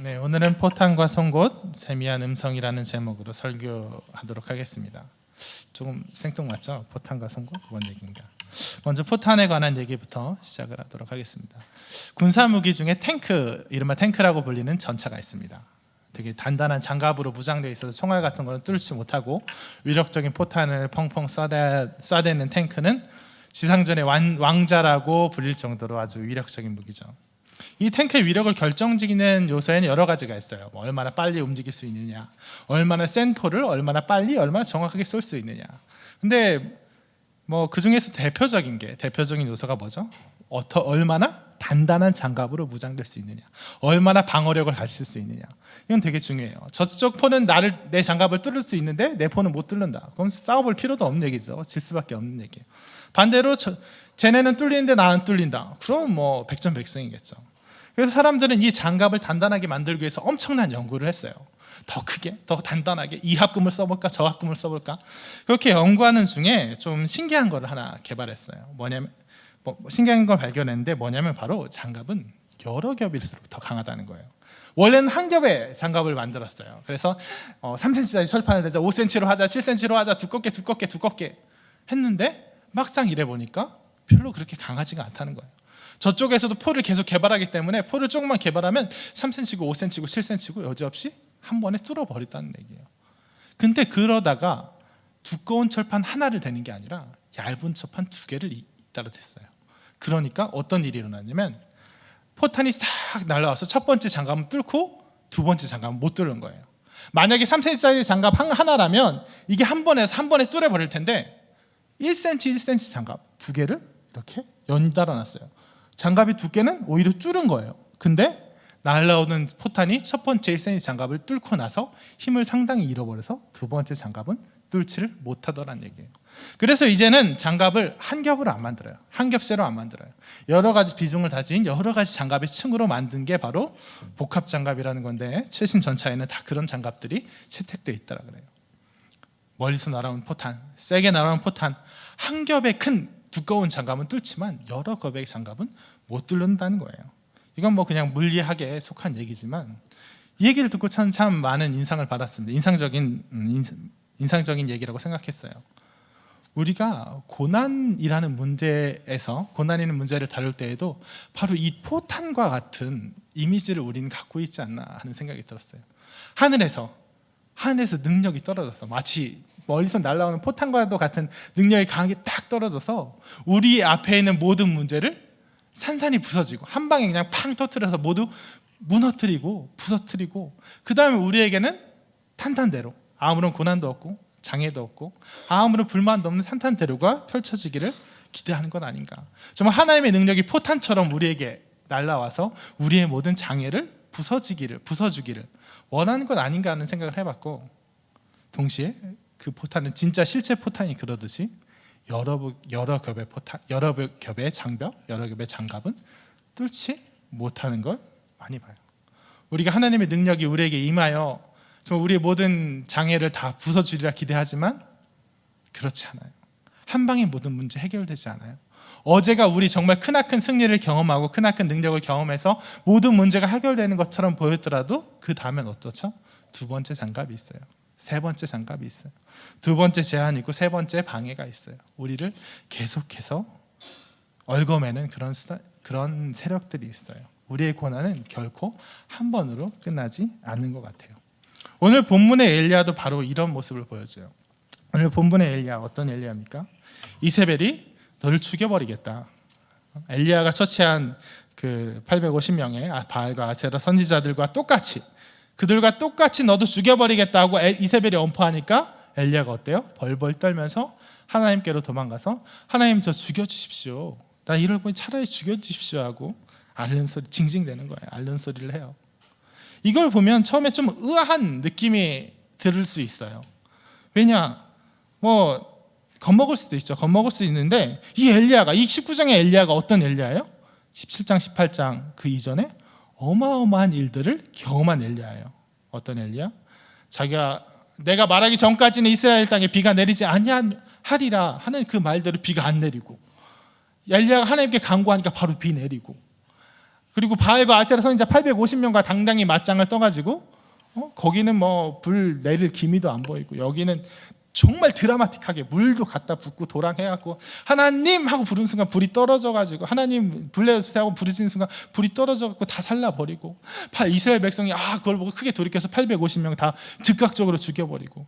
네, 오늘은 포탄과 송곳, 세미한 음성이라는 제목으로 설교하도록 하겠습니다. 조금 생뚱맞죠? 포탄과 송곳, 뭔 얘기인가? 먼저 포탄에 관한 얘기부터 시작을 하도록 하겠습니다. 군사무기 중에 탱크, 이른바 탱크라고 불리는 전차가 있습니다. 되게 단단한 장갑으로 무장되어 있어서 총알 같은 거는 뚫지 못하고 위력적인 포탄을 펑펑 쏴대는 탱크는 지상전의 왕자라고 불릴 정도로 아주 위력적인 무기죠. 이 탱크의 위력을 결정짓는 요소에는 여러 가지가 있어요. 얼마나 빨리 움직일 수 있느냐, 얼마나 센 포를 얼마나 빨리 얼마나 정확하게 쏠 수 있느냐. 근데 그 중에서 대표적인 요소가 뭐죠? 얼마나 단단한 장갑으로 무장될 수 있느냐, 얼마나 방어력을 갖출 수 있느냐. 이건 되게 중요해요. 저쪽 포는 내 장갑을 뚫을 수 있는데 내 포는 못 뚫는다. 그럼 싸워볼 필요도 없는 얘기죠. 질 수밖에 없는 얘기예요. 반대로 쟤네는 뚫리는데 나는 뚫린다. 그럼 백전백승이겠죠. 그래서 사람들은 이 장갑을 단단하게 만들기 위해서 엄청난 연구를 했어요. 더 크게, 더 단단하게 이 합금을 써볼까 저 합금을 써볼까. 그렇게 연구하는 중에 좀 신기한 걸 하나 개발했어요. 신기한 걸 발견했는데 뭐냐면 바로 장갑은 여러 겹일수록 더 강하다는 거예요. 원래는 한 겹의 장갑을 만들었어요. 그래서 3cm짜리 철판을 대자 5cm로 하자, 7cm로 하자, 두껍게 했는데 막상 일해 보니까 별로 그렇게 강하지가 않다는 거예요. 저쪽에서도 포를 계속 개발하기 때문에 포를 조금만 개발하면 3cm고 5cm고 7cm고 여지없이 한 번에 뚫어버렸다는 얘기예요. 근데 그러다가 두꺼운 철판 하나를 대는 게 아니라 얇은 철판 두 개를 잇따라 댔어요. 그러니까 어떤 일이 일어나냐면 포탄이 싹 날아와서 첫 번째 장갑은 뚫고 두 번째 장갑은 못 뚫는 거예요. 만약에 3cm짜리 장갑 하나라면 이게 한 번에 뚫어버릴 텐데 1cm 장갑 두 개를 이렇게 연달아 놨어요. 장갑의 두께는 오히려 줄은 거예요. 근데 날아오는 포탄이 첫 번째 1cm 장갑을 뚫고 나서 힘을 상당히 잃어버려서 두 번째 장갑은 뚫지를 못하더란 얘기예요. 그래서 이제는 장갑을 한 겹으로 안 만들어요. 한 겹새로 안 만들어요. 여러 가지 비중을 가진 여러 가지 장갑의 층으로 만든 게 바로 복합 장갑이라는 건데, 최신 전차에는 다 그런 장갑들이 채택되어 있더라 그래요. 멀리서 날아오는 포탄, 세게 날아오는 포탄, 한 겹의 큰 두꺼운 장갑은 뚫지만 여러 겹의 장갑은 못 뚫는다는 거예요. 이건 그냥 물리학에 속한 얘기지만 이 얘기를 듣고 참 많은 인상을 받았습니다. 인상적인 얘기라고 생각했어요. 우리가 고난이라는 문제를 다룰 때에도 바로 이 포탄과 같은 이미지를 우리는 갖고 있지 않나 하는 생각이 들었어요. 하늘에서 능력이 떨어져서 마치 멀리서 날아오는 포탄과도 같은 능력이 강하게 딱 떨어져서 우리 앞에 있는 모든 문제를 산산이 부서지고 한 방에 그냥 팡 터뜨려서 모두 무너뜨리고 부서뜨리고, 그 다음에 우리에게는 탄탄대로 아무런 고난도 없고 장애도 없고 아무런 불만도 없는 탄탄대로가 펼쳐지기를 기대하는 건 아닌가. 정말 하나님의 능력이 포탄처럼 우리에게 날아와서 우리의 모든 장애를 부서주기를 원하는 건 아닌가 하는 생각을 해봤고, 동시에 그 포탄은 진짜 실제 포탄이 그러듯이 여러 겹의 포탄, 여러 겹의 장벽, 여러 겹의 장갑은 뚫지 못하는 걸 많이 봐요. 우리가 하나님의 능력이 우리에게 임하여 정말 우리의 모든 장애를 다 부숴주리라 기대하지만 그렇지 않아요. 한 방에 모든 문제 해결되지 않아요. 어제가 우리 정말 크나큰 승리를 경험하고 크나큰 능력을 경험해서 모든 문제가 해결되는 것처럼 보였더라도 그 다음엔 어떻죠? 두 번째 장갑이 있어요. 세 번째 장갑이 있어요. 두 번째 제한이 있고 세 번째 방해가 있어요. 우리를 계속해서 얽어매는 그런 세력들이 있어요. 우리의 고난은 결코 한 번으로 끝나지 않는 것 같아요. 오늘 본문의 엘리야도 바로 이런 모습을 보여줘요. 오늘 본문의 엘리야, 어떤 엘리야입니까? 이세벨이 너를 죽여버리겠다. 엘리야가 처치한 그 850명의 바알과 아세라 선지자들과 그들과 똑같이 너도 죽여버리겠다고 이세벨이 언포하니까 엘리야가 어때요? 벌벌 떨면서 하나님께로 도망가서 하나님 저 죽여주십시오. 나 이럴 보니 차라리 죽여주십시오 하고 앓는 소리, 징징대는 거예요. 앓는 소리를 해요. 이걸 보면 처음에 좀 의아한 느낌이 들을 수 있어요. 왜냐? 겁먹을 수도 있죠. 겁먹을 수 있는데 이 19장의 엘리야가 어떤 엘리야예요? 17장, 18장 그 이전에 어마어마한 일들을 경험한 엘리야예요. 어떤 엘리야? 내가 말하기 전까지는 이스라엘 땅에 비가 내리지 아니하리라 하는 그 말대로 비가 안 내리고, 엘리야가 하나님께 간구하니까 바로 비 내리고, 그리고 바알과 아세라 선지자 850명과 당당히 맞짱을 떠가지고 거기는 뭐 불 내릴 기미도 안 보이고, 여기는 정말 드라마틱하게 물도 갖다 붓고 도랑해갖고 하나님 하고 부르는 순간 불이 떨어져가지고, 하나님 불 내려주세요 하고 부르시는 순간 불이 떨어져갖고 다 살라버리고, 이스라엘 백성이 그걸 보고 크게 돌이켜서 850명 다 즉각적으로 죽여버리고,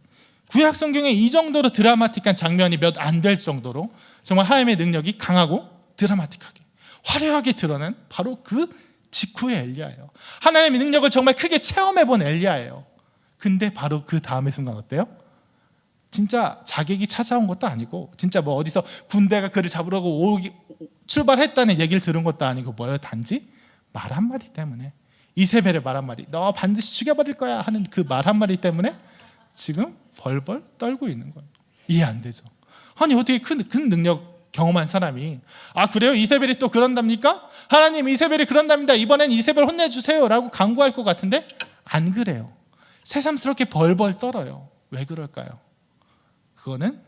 구약 성경에 이 정도로 드라마틱한 장면이 몇 안 될 정도로 정말 하나님의 능력이 강하고 드라마틱하게 화려하게 드러난 바로 그 직후의 엘리야예요. 하나님의 능력을 정말 크게 체험해본 엘리야예요. 근데 바로 그 다음의 순간 어때요? 진짜 자객이 찾아온 것도 아니고, 진짜 뭐 어디서 군대가 그를 잡으려고 출발했다는 얘기를 들은 것도 아니고, 뭐예요? 단지 말 한마디 때문에, 이세벨의 말 한마디, 너 반드시 죽여버릴 거야 하는 그 말 한마디 때문에 지금 벌벌 떨고 있는 거예요. 이해 안 되죠? 아니 어떻게 큰 능력 경험한 사람이 그래요? 이세벨이 또 그런답니까? 하나님, 이세벨이 그런답니다. 이번엔 이세벨 혼내주세요 라고 강구할 것 같은데 안 그래요. 새삼스럽게 벌벌 떨어요. 왜 그럴까요? 그거는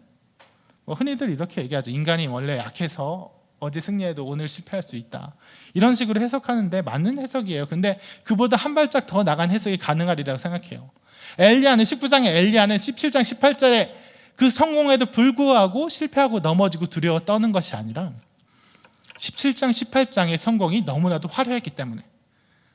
뭐 흔히들 이렇게 얘기하죠. 인간이 원래 약해서 어제 승리해도 오늘 실패할 수 있다, 이런 식으로 해석하는데 맞는 해석이에요. 근데 그보다 한 발짝 더 나간 해석이 가능하리라고 생각해요. 19장의 엘리야는 17장 18절에 그 성공에도 불구하고 실패하고 넘어지고 두려워 떠는 것이 아니라 17장 18장의 성공이 너무나도 화려했기 때문에,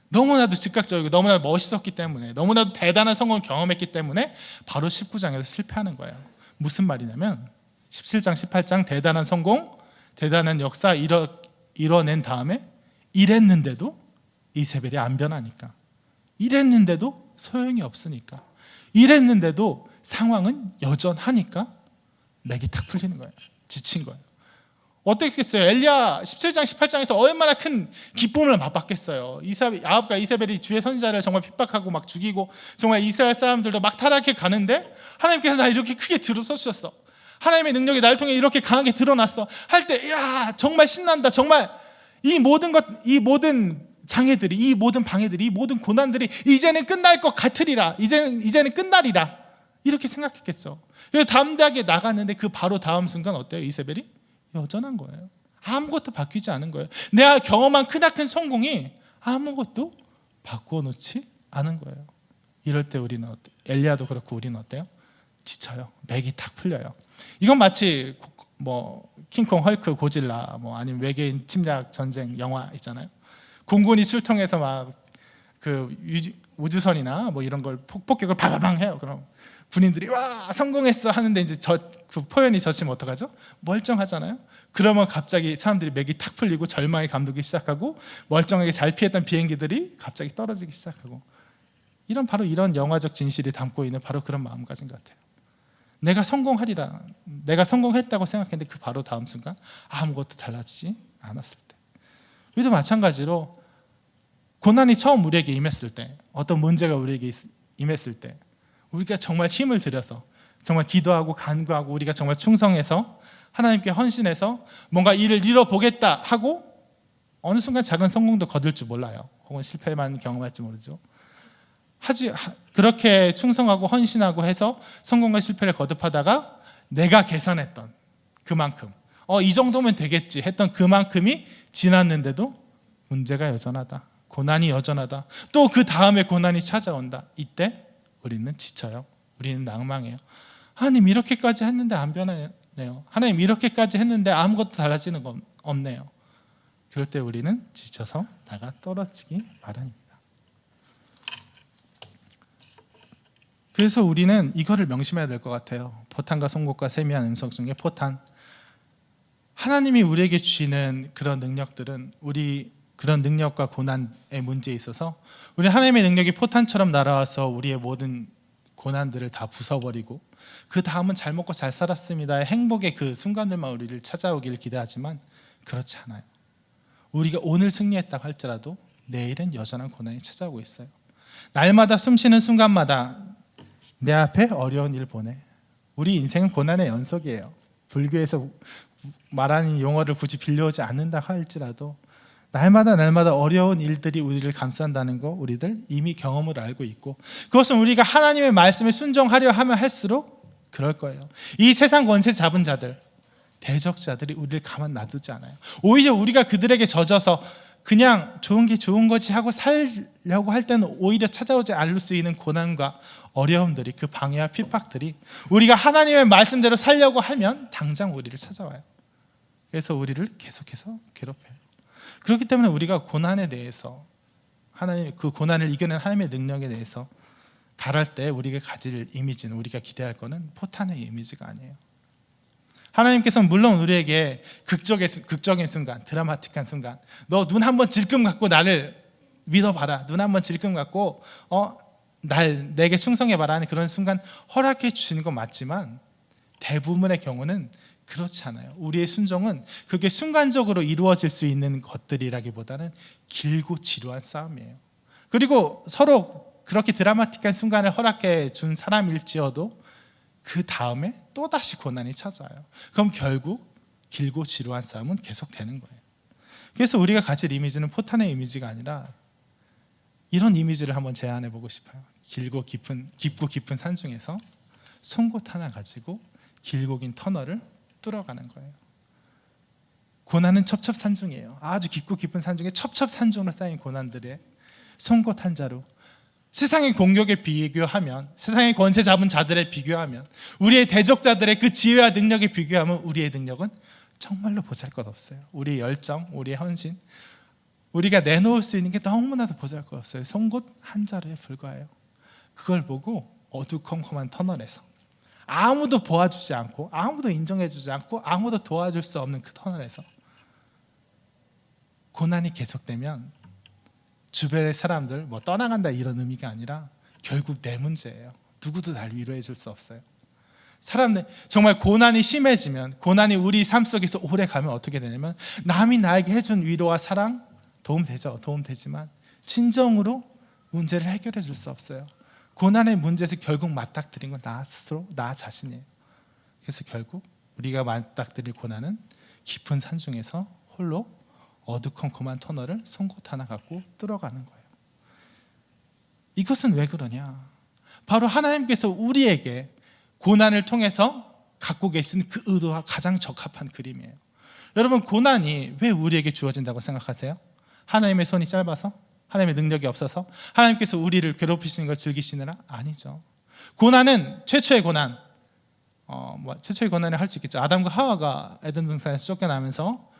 너무나도 즉각적이고 너무나도 멋있었기 때문에, 너무나도 대단한 성공을 경험했기 때문에 바로 19장에서 실패하는 거예요. 무슨 말이냐면 17장 18장 대단한 성공, 대단한 역사 이뤄낸 다음에 이랬는데도 이세벨이 안 변하니까, 이랬는데도 소용이 없으니까, 이랬는데도 상황은 여전하니까 맥이 탁 풀리는 거예요. 지친 거예요. 어떻겠어요? 엘리야 17장 18장에서 얼마나 큰 기쁨을 맛봤겠어요. 아합과 이세벨이 주의 선지자를 정말 핍박하고 막 죽이고 정말 이스라엘 사람들도 막 타락해 가는데, 하나님께서 나 이렇게 크게 들어서주셨어, 하나님의 능력이 나를 통해 이렇게 강하게 드러났어 할 때, 야 정말 신난다. 정말 이 모든 장애들이, 이 모든 방해들이, 이 모든 고난들이 이제는 끝날 것 같으리라, 이제는 끝나리라, 이렇게 생각했겠죠. 그래서 담대하게 나갔는데 그 바로 다음 순간 어때요? 이세벨이 여전한 거예요. 아무것도 바뀌지 않은 거예요. 내가 경험한 크나큰 성공이 아무것도 바꾸어 놓지 않은 거예요. 이럴 때 우리는 엘리야도 그렇고 우리는 어때요? 지쳐요. 맥이 탁 풀려요. 이건 마치 뭐 킹콩, 헐크, 고질라, 뭐 아니면 외계인 침략 전쟁 영화 있잖아요. 공군이 출동해서 막 그 우주선이나 뭐 이런 걸 폭격을 바바방 해요. 그럼 군인들이 와 성공했어 하는데 이제 그 포연이 젖히면 어떡하죠? 멀쩡하잖아요. 그러면 갑자기 사람들이 맥이 탁 풀리고 절망에 감도기 시작하고, 멀쩡하게 잘 피했던 비행기들이 갑자기 떨어지기 시작하고, 바로 이런 영화적 진실이 담고 있는 바로 그런 마음가짐 같아요. 내가 성공하리라, 내가 성공했다고 생각했는데 그 바로 다음 순간 아무것도 달라지지 않았을 때, 우리도 마찬가지로 고난이 처음 우리에게 임했을 때, 어떤 문제가 우리에게 임했을 때 우리가 정말 힘을 들여서 정말 기도하고 간구하고 우리가 정말 충성해서 하나님께 헌신해서 뭔가 일을 이뤄보겠다 하고 어느 순간 작은 성공도 거둘 줄 몰라요. 혹은 실패만 경험할지 모르죠. 그렇게 충성하고 헌신하고 해서 성공과 실패를 거듭하다가 내가 계산했던 그만큼 이 정도면 되겠지 했던 그만큼이 지났는데도 문제가 여전하다, 고난이 여전하다, 또 그 다음에 고난이 찾아온다. 이때 우리는 지쳐요. 우리는 낭망해요. 하나님 이렇게까지 했는데 안 변하네요. 하나님 이렇게까지 했는데 아무것도 달라지는 건 없네요. 그럴 때 우리는 지쳐서 나가 떨어지기 마련입니다. 그래서 우리는 이거를 명심해야 될 것 같아요. 포탄과 송곳과 세미한 음성 중에 포탄, 하나님이 우리에게 주시는 그런 능력들은 그런 능력과 고난의 문제에 있어서 우리 하나님의 능력이 포탄처럼 날아와서 우리의 모든 고난들을 다 부숴버리고 그 다음은 잘 먹고 잘 살았습니다의 행복의 그 순간들만 우리를 찾아오기를 기대하지만 그렇지 않아요. 우리가 오늘 승리했다고 할지라도 내일은 여전한 고난이 찾아오고 있어요. 날마다 숨쉬는 순간마다 내 앞에 어려운 일 보내. 우리 인생은 고난의 연속이에요. 불교에서 말하는 용어를 굳이 빌려오지 않는다 할지라도 날마다 어려운 일들이 우리를 감싼다는 거 우리들 이미 경험을 알고 있고, 그것은 우리가 하나님의 말씀에 순종하려 하면 할수록 그럴 거예요. 이 세상 권세 잡은 자들, 대적자들이 우리를 가만 놔두지 않아요. 오히려 우리가 그들에게 젖어서 그냥 좋은 게 좋은 거지 하고 살려고 할 때는 오히려 찾아오지 않을 수 있는 고난과 어려움들이, 그 방해와 핍박들이 우리가 하나님의 말씀대로 살려고 하면 당장 우리를 찾아와요. 그래서 우리를 계속해서 괴롭혀요. 그렇기 때문에 우리가 고난에 대해서, 하나님 그 고난을 이겨낸 하나님의 능력에 대해서 바랄 때 우리가 가질 이미지는, 우리가 기대할 거는 포탄의 이미지가 아니에요. 하나님께서는 물론 우리에게 극적인 순간, 드라마틱한 순간, 너 눈 한번 질끔 갖고 나를 믿어봐라, 눈 한번 질끔 갖고 내게 충성해봐라 하는 그런 순간 허락해 주시는 건 맞지만, 대부분의 경우는 그렇지 않아요. 우리의 순종은 그게 순간적으로 이루어질 수 있는 것들이라기보다는 길고 지루한 싸움이에요. 그리고 서로 그렇게 드라마틱한 순간을 허락해 준 사람일지어도 그 다음에 또다시 고난이 찾아와요. 그럼 결국 길고 지루한 싸움은 계속되는 거예요. 그래서 우리가 가질 이미지는 포탄의 이미지가 아니라 이런 이미지를 한번 제안해 보고 싶어요. 깊고 깊은 산 중에서 송곳 하나 가지고 길고 긴 터널을 뚫어가는 거예요. 고난은 첩첩산중이에요. 아주 깊고 깊은 산 중에 첩첩산중으로 쌓인 고난들의 송곳 한 자루, 세상의 공격에 비교하면, 세상의 권세 잡은 자들에 비교하면, 우리의 대적자들의 그 지혜와 능력에 비교하면 우리의 능력은 정말로 보잘것없어요. 우리의 열정, 우리의 헌신, 우리가 내놓을 수 있는 게 너무나도 보잘것없어요. 송곳 한 자루에 불과해요. 그걸 보고 어두컴컴한 터널에서 아무도 도와주지 않고, 아무도 인정해주지 않고, 아무도 도와줄 수 없는 그 터널에서 고난이 계속되면 주변의 사람들 떠나간다 이런 의미가 아니라 결국 내 문제예요. 누구도 날 위로해 줄 수 없어요. 사람들 정말 고난이 심해지면, 고난이 우리 삶 속에서 오래 가면 어떻게 되냐면, 남이 나에게 해준 위로와 사랑 도움되죠. 도움되지만 진정으로 문제를 해결해 줄 수 없어요. 고난의 문제에서 결국 맞닥뜨린 건 나 스스로, 나 자신이에요. 그래서 결국 우리가 맞닥뜨릴 고난은 깊은 산 중에서 홀로 어두컴컴한 터널을 송곳 하나 갖고 뚫어가는 거예요. 이것은 왜 그러냐? 바로 하나님께서 우리에게 고난을 통해서 갖고 계신 그 의도와 가장 적합한 그림이에요. 여러분, 고난이 왜 우리에게 주어진다고 생각하세요? 하나님의 손이 짧아서? 하나님의 능력이 없어서? 하나님께서 우리를 괴롭히시는 걸 즐기시느라? 아니죠. 고난은 최초의 고난, 최초의 고난을 할 수 있겠죠. 아담과 하와가 에덴 동산에서 쫓겨나면서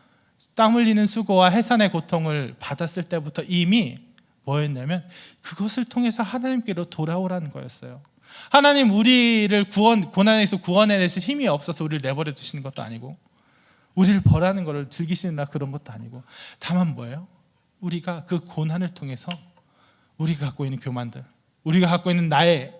땀 흘리는 수고와 해산의 고통을 받았을 때부터 이미 뭐였냐면, 그것을 통해서 하나님께로 돌아오라는 거였어요. 하나님 우리를 고난에서 구원해내실 힘이 없어서 우리를 내버려 두시는 것도 아니고, 우리를 벌하는 것을 즐기시느라 그런 것도 아니고, 다만 뭐예요? 우리가 그 고난을 통해서 우리가 갖고 있는 교만들, 우리가 갖고 있는 나의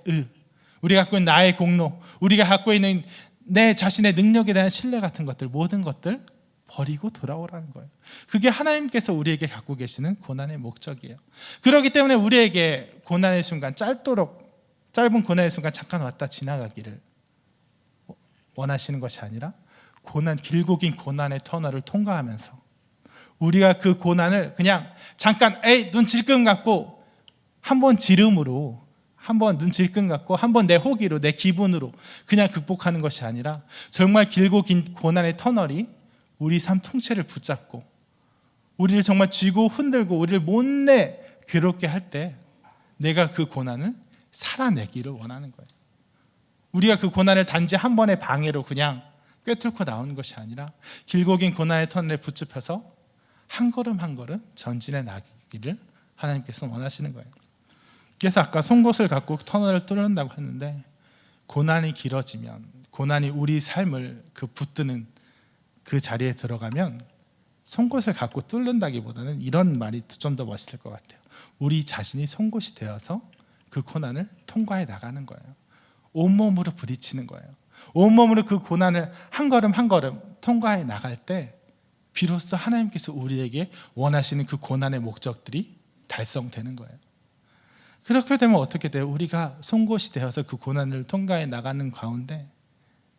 우리가 갖고 있는 나의 공로, 우리가 갖고 있는 내 자신의 능력에 대한 신뢰 같은 것들, 모든 것들 버리고 돌아오라는 거예요. 그게 하나님께서 우리에게 갖고 계시는 고난의 목적이에요. 그렇기 때문에 우리에게 고난의 순간, 짧은 고난의 순간 잠깐 왔다 지나가기를 원하시는 것이 아니라, 길고 긴 고난의 터널을 통과하면서 우리가 그 고난을 그냥 잠깐 눈 질끈 감고 한번 지름으로, 한번 눈 질끈 감고 한번 내 호기로, 내 기분으로 그냥 극복하는 것이 아니라, 정말 길고 긴 고난의 터널이 우리 삶 통째를 붙잡고 우리를 정말 쥐고 흔들고 우리를 못내 괴롭게 할 때 내가 그 고난을 살아내기를 원하는 거예요. 우리가 그 고난을 단지 한 번의 방해로 그냥 꿰뚫고 나오는 것이 아니라, 길고 긴 고난의 터널에 붙잡혀서 한 걸음 한 걸음 전진해 나가기를 하나님께서 원하시는 거예요. 그래서 아까 송곳을 갖고 터널을 뚫는다고 했는데, 고난이 길어지면, 고난이 우리 삶을 붙드는 그 자리에 들어가면 송곳을 갖고 뚫는다기보다는 이런 말이 좀 더 멋있을 것 같아요. 우리 자신이 송곳이 되어서 그 고난을 통과해 나가는 거예요. 온몸으로 부딪히는 거예요. 온몸으로 그 고난을 한 걸음 한 걸음 통과해 나갈 때 비로소 하나님께서 우리에게 원하시는 그 고난의 목적들이 달성되는 거예요. 그렇게 되면 어떻게 돼요? 우리가 송곳이 되어서 그 고난을 통과해 나가는 가운데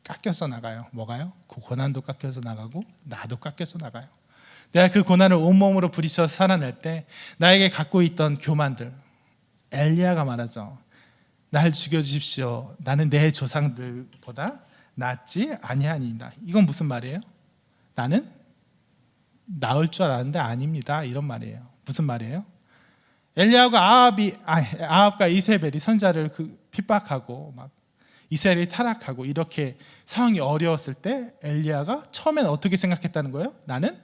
깎여서 나가요. 뭐가요? 그 고난도 깎여서 나가고 나도 깎여서 나가요. 내가 그 고난을 온몸으로 부딪혀서 살아낼 때 나에게 갖고 있던 교만들, 엘리야가 말하죠. 날 죽여주십시오. 나는 내 조상들보다 낫지 아니하니이다. 이건 무슨 말이에요? 나는 나을 줄 알았는데 아닙니다. 이런 말이에요. 무슨 말이에요? 엘리야가 아합과 이세벨이 선지자를 핍박하고 막 이스라엘이 타락하고 이렇게 상황이 어려웠을 때 엘리야가 처음엔 어떻게 생각했다는 거예요? 나는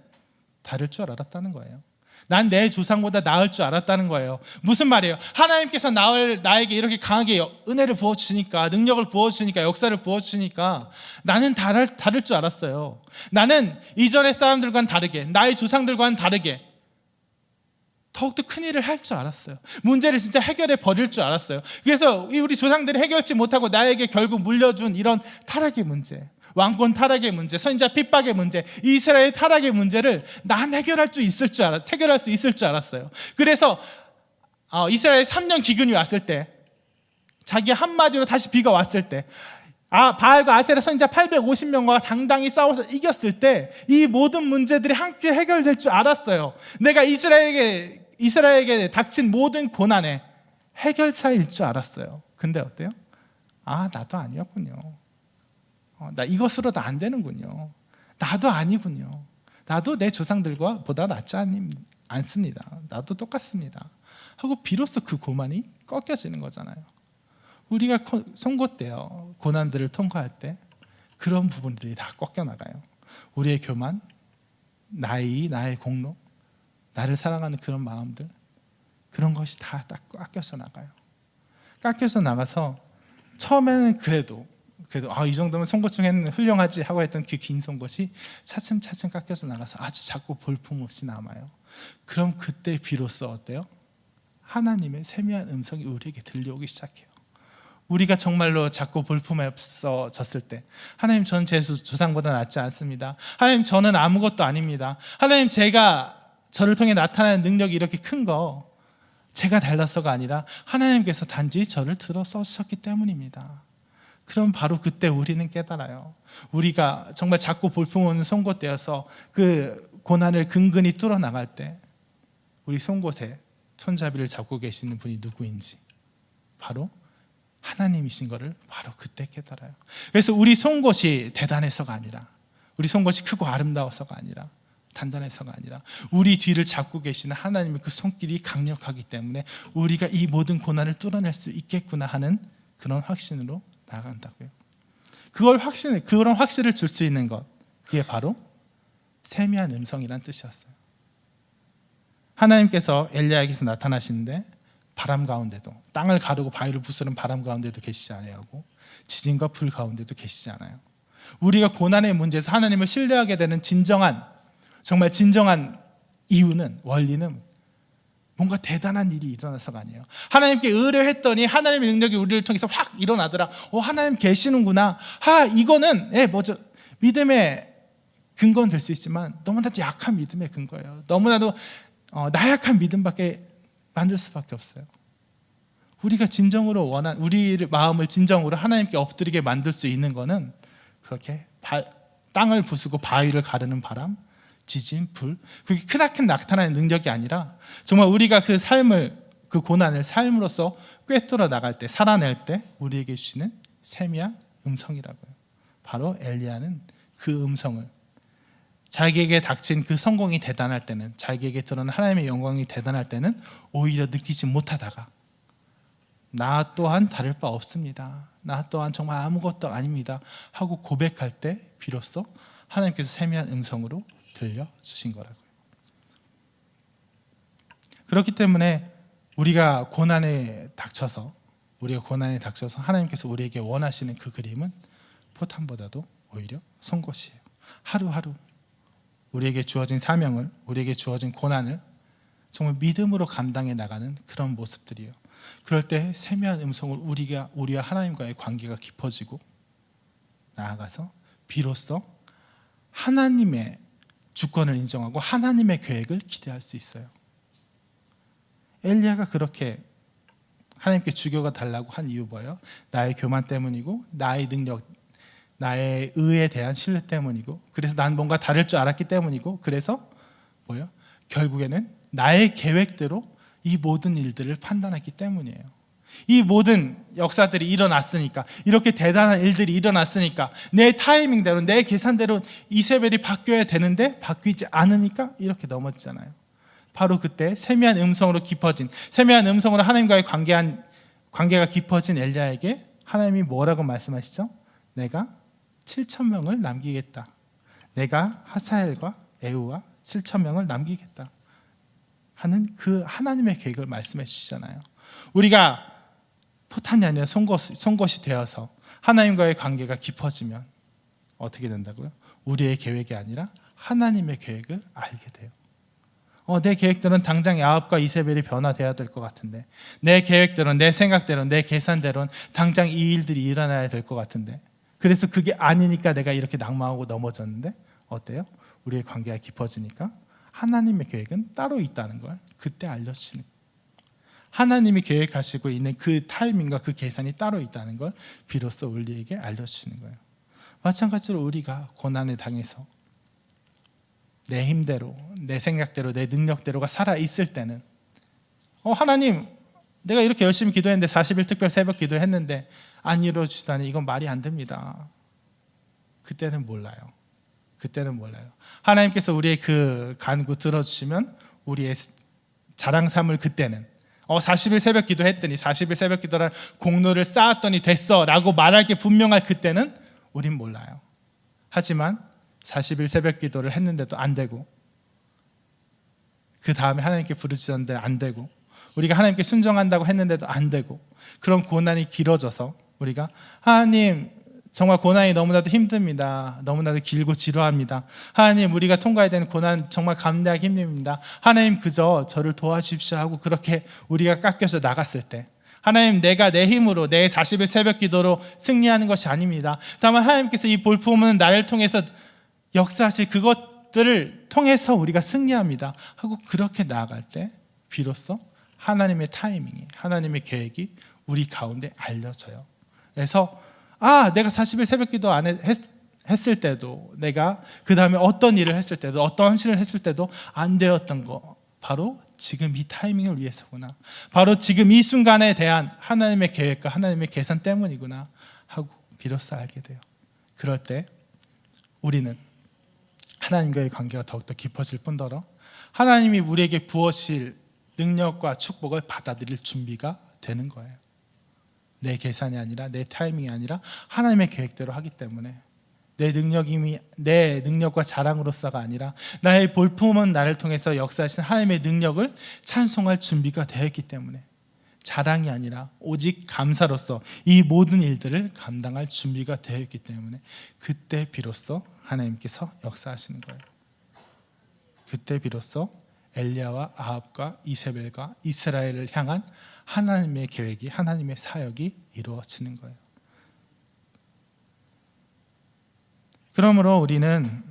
다를 줄 알았다는 거예요. 난 내 조상보다 나을 줄 알았다는 거예요. 무슨 말이에요? 하나님께서 나에게 이렇게 강하게 은혜를 부어주시니까, 능력을 부어주시니까, 역사를 부어주시니까 나는 다를 줄 알았어요. 나는 이전의 사람들과는 다르게, 나의 조상들과는 다르게 더욱더 큰 일을 할 줄 알았어요. 문제를 진짜 해결해 버릴 줄 알았어요. 그래서 우리 조상들이 해결치 못하고 나에게 결국 물려준 이런 타락의 문제, 왕권 타락의 문제, 선지자 핍박의 문제, 이스라엘 타락의 문제를 난 해결할 수 있을 줄 알았어요. 그래서 이스라엘 3년 기근이 왔을 때, 자기 한마디로 다시 비가 왔을 때, 바알과 아세라 선지자 850명과 당당히 싸워서 이겼을 때 이 모든 문제들이 함께 해결될 줄 알았어요. 내가 이스라엘에게 닥친 모든 고난의 해결사일 줄 알았어요. 근데 어때요? 나도 아니었군요. 나 이것으로도 안 되는군요. 나도 아니군요. 나도 내 조상들과 보다 낫지 않습니다. 나도 똑같습니다. 하고 비로소 그 고난이 꺾여지는 거잖아요. 우리가 송곳 때요, 고난들을 통과할 때 그런 부분들이 다 꺾여나가요. 우리의 교만, 나의 공로, 나를 사랑하는 그런 마음들, 그런 것이 다 깎여서 나가요. 깎여서 나가서 처음에는 그래도 이 정도면 송곳 중에는 훌륭하지 하고 했던 그 긴 송곳이 차츰차츰 깎여서 나가서 아주 작고 볼품없이 남아요. 그럼 그때 비로소 어때요? 하나님의 세미한 음성이 우리에게 들려오기 시작해요. 우리가 정말로 작고 볼품없어졌을 때, 하나님, 저는 제 조상보다 낫지 않습니다. 하나님, 저는 아무것도 아닙니다. 하나님, 저를 통해 나타나는 능력이 이렇게 큰 거 제가 달라서가 아니라 하나님께서 단지 저를 들어 써주셨기 때문입니다. 그럼 바로 그때 우리는 깨달아요. 우리가 정말 작고 볼품없는 송곳되어서 그 고난을 근근히 뚫어나갈 때 우리 송곳에 손잡이를 잡고 계시는 분이 누구인지 바로 하나님이신 것을 바로 그때 깨달아요. 그래서 우리 송곳이 대단해서가 아니라, 우리 송곳이 크고 아름다워서가 아니라, 단단해서가 아니라 우리 뒤를 잡고 계시는 하나님의 그 손길이 강력하기 때문에 우리가 이 모든 고난을 뚫어낼 수 있겠구나 하는 그런 확신으로 나아간다고요. 그런 확신을 줄 수 있는 것, 그게 바로 세미한 음성이란 뜻이었어요. 하나님께서 엘리야에게서 나타나시는데 바람 가운데도, 땅을 가르고 바위를 부수는 바람 가운데도 계시지 아니하고 지진과 불 가운데도 계시지 않아요. 우리가 고난의 문제에서 하나님을 신뢰하게 되는 정말 진정한 이유는, 원리는 뭔가 대단한 일이 일어나서가 아니에요. 하나님께 의뢰했더니 하나님의 능력이 우리를 통해서 확 일어나더라. 하나님 계시는구나. 이거는 믿음의 근거는 될 수 있지만 너무나도 약한 믿음의 근거예요. 너무나도 나약한 믿음밖에 만들 수밖에 없어요. 우리가 진정으로 우리 마음을 진정으로 하나님께 엎드리게 만들 수 있는 거는 그렇게 땅을 부수고 바위를 가르는 바람, 지진, 불, 그게 크나큰 나타나는 능력이 아니라 정말 우리가 그 고난을 삶으로써 꿰뚫어 나갈 때, 살아낼 때 우리에게 주시는 세미한 음성이라고요. 바로 엘리야는 그 음성을, 자기에게 닥친 그 성공이 대단할 때는, 자기에게 드러난 하나님의 영광이 대단할 때는 오히려 느끼지 못하다가 나 또한 다를 바 없습니다, 나 또한 정말 아무것도 아닙니다 하고 고백할 때 비로소 하나님께서 세미한 음성으로 들려주신 거라고요. 그렇기 때문에 우리가 고난에 닥쳐서 하나님께서 우리에게 원하시는 그 그림은 포탄보다도 오히려 송곳이에요. 하루하루 우리에게 주어진 사명을, 우리에게 주어진 고난을 정말 믿음으로 감당해 나가는 그런 모습들이에요. 그럴 때 세미한 음성을 우리와 하나님과의 관계가 깊어지고 나아가서 비로소 하나님의 주권을 인정하고 하나님의 계획을 기대할 수 있어요. 엘리야가 그렇게 하나님께 죽여가 달라고 한 이유 뭐예요? 나의 교만 때문이고, 나의 능력, 나의 의에 대한 신뢰 때문이고, 그래서 난 뭔가 다를 줄 알았기 때문이고, 그래서 뭐예요? 결국에는 나의 계획대로 이 모든 일들을 판단했기 때문이에요. 이 모든 역사들이 일어났으니까, 이렇게 대단한 일들이 일어났으니까 내 타이밍대로, 내 계산대로 이세벨이 바뀌어야 되는데 바뀌지 않으니까 이렇게 넘어지잖아요. 바로 그때 세미한 음성으로 하나님과의 관계가 깊어진 엘리야에게 하나님이 뭐라고 말씀하시죠? 내가 7,000명을 남기겠다. 내가 하사엘과 에우와 7,000명을 남기겠다 하는 그 하나님의 계획을 말씀해 주시잖아요. 우리가 포탄이 아니라 송곳이 되어서 하나님과의 관계가 깊어지면 어떻게 된다고요? 우리의 계획이 아니라 하나님의 계획을 알게 돼요. 내 계획대로는 당장 야합과 이세벨이 변화돼야 될 것 같은데, 내 계획대로, 내 생각대로, 내 계산대로는 당장 이 일들이 일어나야 될 것 같은데, 그래서 그게 아니니까 내가 이렇게 낙망하고 넘어졌는데 어때요? 우리의 관계가 깊어지니까 하나님의 계획은 따로 있다는 걸 그때 알려주시는 거예요. 하나님이 계획하시고 있는 그 타이밍과 그 계산이 따로 있다는 걸 비로소 우리에게 알려주시는 거예요. 마찬가지로 우리가 고난을 당해서 내 힘대로, 내 생각대로, 내 능력대로가 살아있을 때는 하나님, 내가 이렇게 열심히 기도했는데 40일 특별 새벽 기도했는데 안 이루어지다니 이건 말이 안 됩니다. 그때는 몰라요. 하나님께서 우리의 그 간구 들어주시면 우리의 자랑 삼을 그때는 40일 새벽 기도했더니 40일 새벽 기도란 공로를 쌓았더니 됐어 라고 말할 게 분명할 그때는 우린 몰라요. 하지만 40일 새벽 기도를 했는데도 안 되고, 그 다음에 하나님께 부르짖었는데 안 되고, 우리가 하나님께 순종한다고 했는데도 안 되고, 그런 고난이 길어져서 우리가 하나님 정말 고난이 너무나도 힘듭니다. 너무나도 길고 지루합니다. 하나님, 우리가 통과해야 되는 고난 정말 감내하기 힘듭니다. 하나님, 그저 저를 도와주십시오 하고 그렇게 우리가 깎여서 나갔을 때, 하나님, 내가 내 힘으로 내 40일 새벽 기도로 승리하는 것이 아닙니다. 다만 하나님께서 이 볼품은 나를 통해서 역사하실 그것들을 통해서 우리가 승리합니다 하고 그렇게 나아갈 때 비로소 하나님의 타이밍이, 하나님의 계획이 우리 가운데 알려져요. 그래서 내가 40일 새벽 기도 했을 때도, 내가 그 다음에 어떤 일을 했을 때도, 어떤 헌신을 했을 때도 안 되었던 거, 바로 지금 이 타이밍을 위해서구나, 바로 지금 이 순간에 대한 하나님의 계획과 하나님의 계산 때문이구나 하고 비로소 알게 돼요. 그럴 때 우리는 하나님과의 관계가 더욱더 깊어질 뿐더러 하나님이 우리에게 부어실 능력과 축복을 받아들일 준비가 되는 거예요. 내 계산이 아니라, 내 타이밍이 아니라 하나님의 계획대로 하기 때문에 내 능력과 자랑으로서가 아니라 나의 볼품은 나를 통해서 역사하신 하나님의 능력을 찬송할 준비가 되어 있기 때문에, 자랑이 아니라 오직 감사로서 이 모든 일들을 감당할 준비가 되어 있기 때문에 그때 비로소 하나님께서 역사하시는 거예요. 그때 비로소 엘리야와 아합과 이세벨과 이스라엘을 향한 하나님의 계획이, 하나님의 사역이 이루어지는 거예요. 그러므로 우리는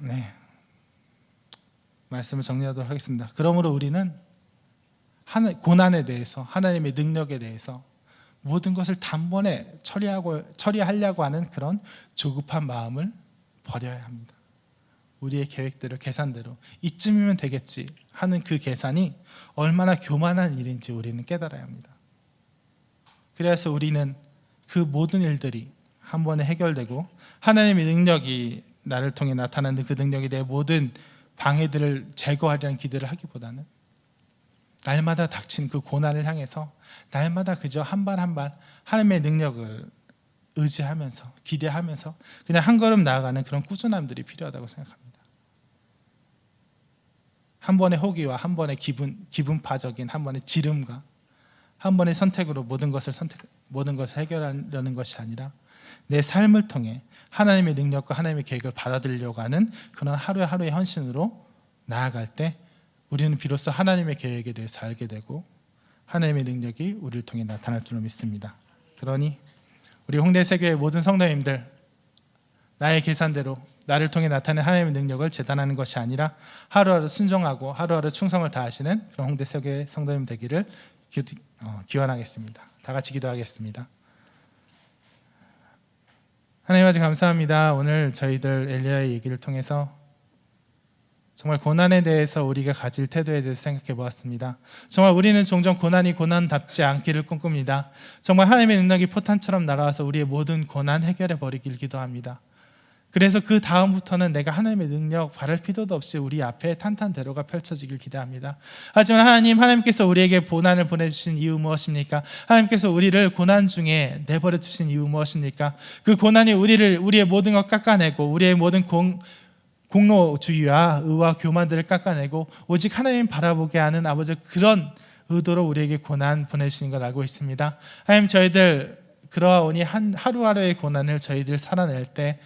말씀을 정리하도록 하겠습니다. 그러므로 우리는 고난에 대해서, 하나님의 능력에 대해서 모든 것을 단번에 처리하려고 하는 그런 조급한 마음을 버려야 합니다. 우리의 계획대로, 계산대로 이쯤이면 되겠지 하는 그 계산이 얼마나 교만한 일인지 우리는 깨달아야 합니다. 그래서 우리는 그 모든 일들이 한 번에 해결되고, 하나님의 능력이 나를 통해 나타나는 그 능력이 내 모든 방해들을 제거하려는 기도를 하기보다는 날마다 닥친 그 고난을 향해서 날마다 그저 한 발 한 발 하나님의 능력을 의지하면서, 기대하면서 그냥 한 걸음 나아가는 그런 꾸준함들이 필요하다고 생각합니다. 한 번의 호기와 한 번의 기분파적인 한 번의 지름과 한 번의 선택으로 모든 것을 해결하려는 것이 아니라 내 삶을 통해 하나님의 능력과 하나님의 계획을 받아들이려고 하는 그런 하루하루의 헌신으로 나아갈 때 우리는 비로소 하나님의 계획에 대해서 알게 되고 하나님의 능력이 우리를 통해 나타날 줄로 믿습니다. 그러니 우리 홍대 세교의 모든 성도님들, 나의 계산대로 나를 통해 나타낸 하나님의 능력을 재단하는 것이 아니라 하루하루 순종하고 하루하루 충성을 다하시는 그런 홍대 세교의 성도님 되기를 기원하겠습니다. 다 같이 기도하겠습니다. 하나님 아버지 감사합니다. 오늘 저희들 엘리야의 얘기를 통해서 정말 고난에 대해서 우리가 가질 태도에 대해서 생각해 보았습니다. 정말 우리는 종종 고난이 고난답지 않기를 꿈꿉니다. 정말 하나님의 능력이 포탄처럼 날아와서 우리의 모든 고난 해결해 버리길 기도합니다. 그래서 그 다음부터는 내가 하나님의 능력 바랄 필요도 없이 우리 앞에 탄탄대로가 펼쳐지길 기대합니다. 하지만 하나님께서 우리에게 고난을 보내주신 이유 무엇입니까? 하나님께서 우리를 고난 중에 내버려 주신 이유 무엇입니까? 그 고난이 우리의 모든 것 깎아내고 우리의 모든 공로주의와 의와 교만들을 깎아내고 오직 하나님 바라보게 하는 아버지 그런 의도로 우리에게 고난 보내시는 걸 알고 있습니다. 하나님 저희들 그러하오니 하루하루의 고난을 저희들 살아낼 때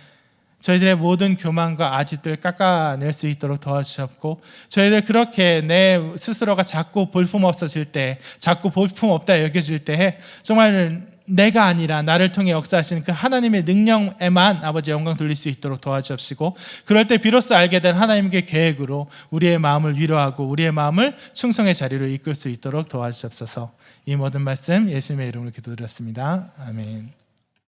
저희들의 모든 교만과 아짓들 깎아낼 수 있도록 도와주셨고 저희들 그렇게 내 스스로가 자꾸 볼품없어질 때 자꾸 볼품없다 여겨질 때 정말 내가 아니라 나를 통해 역사하시는 그 하나님의 능력에만 아버지 영광 돌릴 수 있도록 도와주옵시고 그럴 때 비로소 알게 된 하나님의 계획으로 우리의 마음을 위로하고 우리의 마음을 충성의 자리로 이끌 수 있도록 도와주옵소서. 이 모든 말씀 예수님의 이름으로 기도드렸습니다. 아멘.